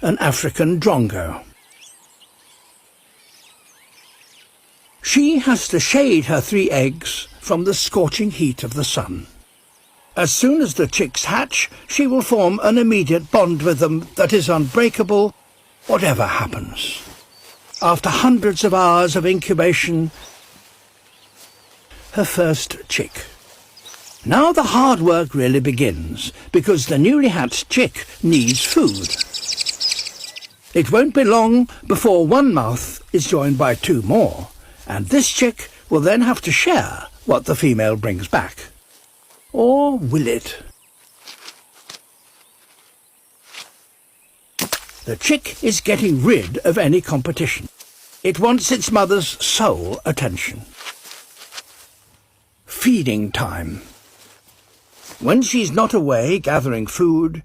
an African drongo. She has to shade her 3 eggs from the scorching heat of the sun. As soon as the chicks hatch, she will form an immediate bond with them that is unbreakable, whatever happens. After hundreds of hours of incubation, her first chick. Now the hard work really begins, because the newly hatched chick needs food. It won't be long before one mouth is joined by 2 more, and this chick will then have to share what the female brings back. Or will it? The chick is getting rid of any competition. It wants its mother's sole attention. Feeding time. When she's not away gathering food,